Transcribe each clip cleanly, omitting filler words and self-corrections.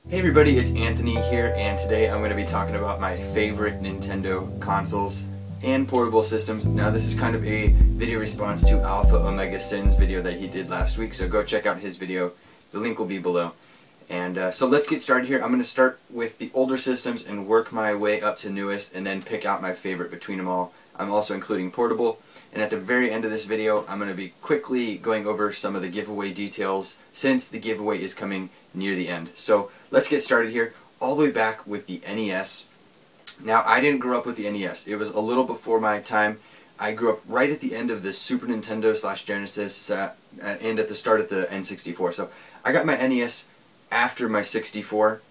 Hey everybody, it's Anthony here, and today I'm going to be talking about my favorite Nintendo consoles and portable systems. Now this is kind of a video response to Alpha Omega Sin's video that he did last week, so go check out his video. The link will be below. And so let's get started here. I'm going to start with the older systems and work my way up to newest and then pick out my favorite between them all. I'm also including portable. And at the very end of this video, I'm going to be quickly going over some of the giveaway details since the giveaway is coming near the end. So let's get started here, all the way back with the NES. Now, I didn't grow up with the NES. It was a little before my time. I grew up right at the end of the Super Nintendo / Genesis and at the start of the N64. So I got my NES after my 64,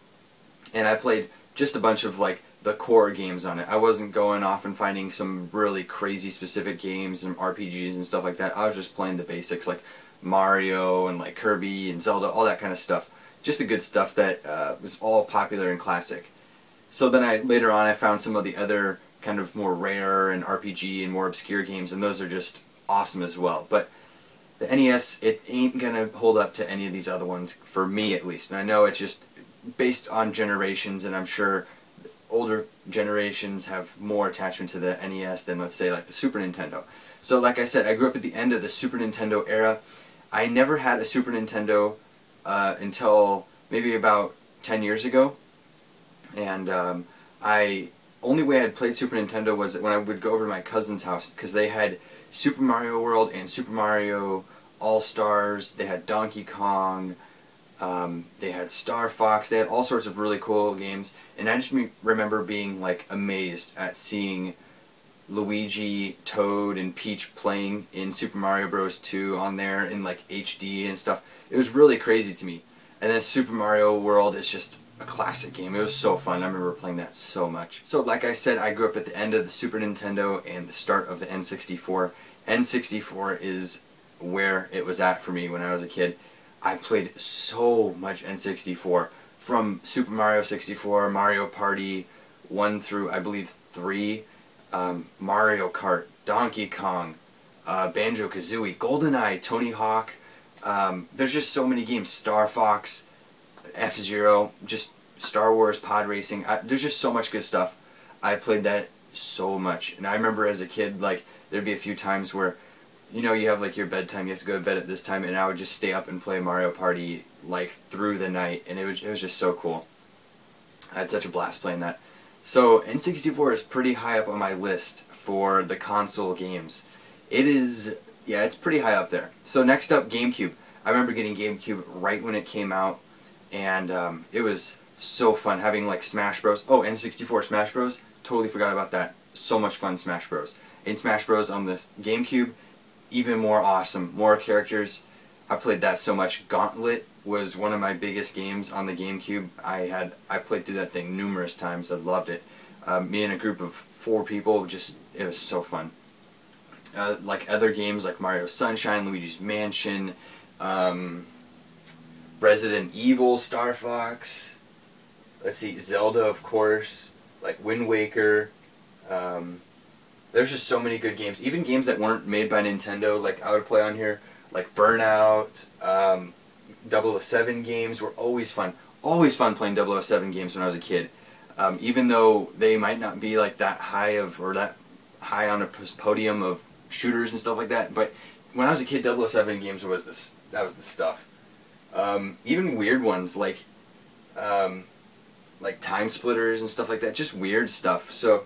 and I played just a bunch of like the core games on it. I wasn't going off and finding some really crazy specific games and RPGs and stuff like that. I was just playing the basics like Mario and like Kirby and Zelda, all that kind of stuff. Just the good stuff that was all popular and classic. So then later on I found some of the other kind of more rare and RPG and more obscure games, and those are just awesome as well. But the NES, it ain't gonna hold up to any of these other ones, for me at least. And I know it's just based on generations, and I'm sure older generations have more attachment to the NES than, let's say, like the Super Nintendo. So like I said, I grew up at the end of the Super Nintendo era. I never had a Super Nintendo until maybe about 10 years ago. And only way I'd played Super Nintendo was when I would go over to my cousin's house, because they had Super Mario World and Super Mario All-Stars. They had Donkey Kong. They had Star Fox. They had all sorts of really cool games, and I just remember being like amazed at seeing Luigi, Toad, and Peach playing in Super Mario Bros. 2 on there in like HD and stuff. It was really crazy to me. And then Super Mario World is just a classic game. It was so fun. I remember playing that so much. So like I said, I grew up at the end of the Super Nintendo and the start of the N64. N64 is where it was at for me when I was a kid. I played so much N64, from Super Mario 64, Mario Party 1 through, I believe, 3, Mario Kart, Donkey Kong, Banjo-Kazooie, GoldenEye, Tony Hawk. There's just so many games. Star Fox, F-Zero, just Star Wars, Pod Racing. There's just so much good stuff. I played that so much. And I remember as a kid, like, there'd be a few times where, you know, you have like your bedtime, you have to go to bed at this time, and I would just stay up and play Mario Party like through the night, and it was just so cool. I had such a blast playing that. So N64 is pretty high up on my list for the console games. It is, yeah, it's pretty high up there. So next up, GameCube. I remember getting GameCube right when it came out, and it was so fun having like Smash Bros. Oh, N64 Smash Bros. Totally forgot about that. So much fun, Smash Bros. And Smash Bros. On this GameCube, even more awesome, more characters. I played that so much. Gauntlet was one of my biggest games on the GameCube. I played through that thing numerous times. I loved it. Me and a group of 4 people, it was so fun. Like other games like Mario Sunshine, Luigi's Mansion, Resident Evil, Star Fox. Let's see, Zelda, of course, like Wind Waker. There's just so many good games. Even games that weren't made by Nintendo, like I would play on here, like Burnout, 007 games were always fun. Always fun playing 007 games when I was a kid. Even though they might not be like that high on a podium of shooters and stuff like that, but when I was a kid, 007 games that was the stuff. Even weird ones like Time Splitters and stuff like that, just weird stuff. So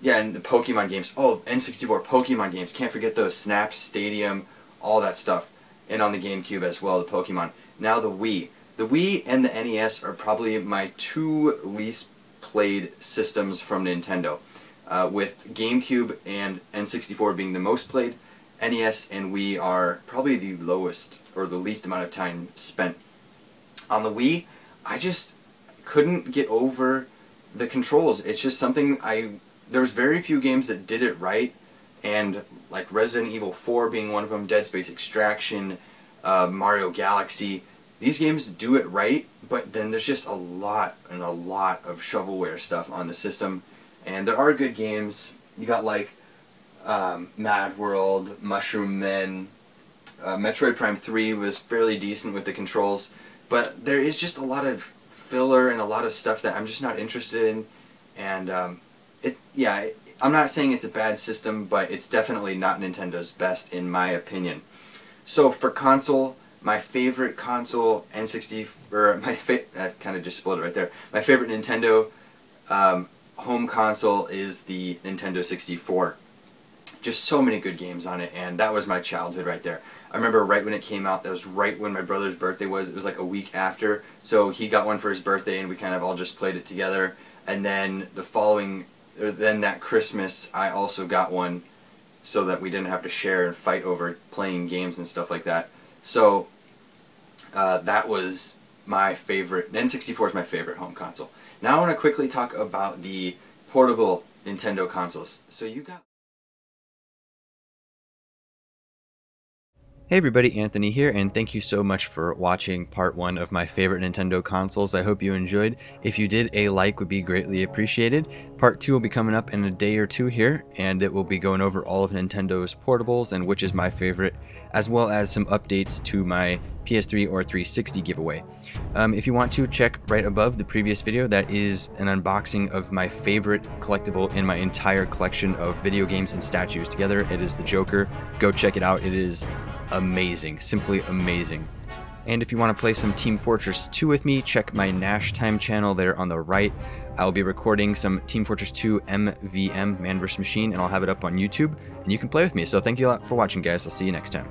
yeah, and the Pokemon games. Oh, N64 Pokemon games. Can't forget those. Snap, Stadium, all that stuff. And on the GameCube as well, the Pokemon. Now the Wii. The Wii and the NES are probably my 2 least played systems from Nintendo. With GameCube and N64 being the most played, NES and Wii are probably the lowest or the least amount of time spent. On the Wii, I just couldn't get over the controls. It's just something there's very few games that did it right, and like Resident Evil 4 being one of them, Dead Space Extraction, Mario Galaxy. These games do it right, but then there's just a lot of shovelware stuff on the system. And there are good games. You got like Mad World, Mushroom Men, Metroid Prime 3 was fairly decent with the controls. but there is just a lot of filler and a lot of stuff that I'm just not interested in, and I'm not saying it's a bad system, but it's definitely not Nintendo's best in my opinion. So for console, my favorite console, that kind of just split it right there. My favorite Nintendo home console is the Nintendo 64. Just so many good games on it, and that was my childhood right there. I remember right when it came out, that was right when my brother's birthday was. It was like a week after, so he got one for his birthday and we kind of all just played it together. And then then that Christmas I also got one so that we didn't have to share and fight over playing games and stuff like that. So that was my favorite. N64 is my favorite home console. Now I want to quickly talk about the portable Nintendo consoles. So you got... Hey everybody, Anthony here, and thank you so much for watching part 1 of my favorite Nintendo consoles. I hope you enjoyed. If you did, a like would be greatly appreciated. Part 2 will be coming up in a day or two here, and it will be going over all of Nintendo's portables and which is my favorite, as well as some updates to my PS3 or 360 giveaway. If you want to, check right above the previous video. That is an unboxing of my favorite collectible in my entire collection of video games and statues together. It is the Joker. Go check it out. It is amazing, simply amazing. And if you want to play some Team Fortress 2 with me, check my Nash Time channel there on the right. I'll be recording some Team Fortress 2 MVM, Man vs. Machine, and I'll have it up on YouTube, and you can play with me. So thank you a lot for watching, guys. I'll see you next time.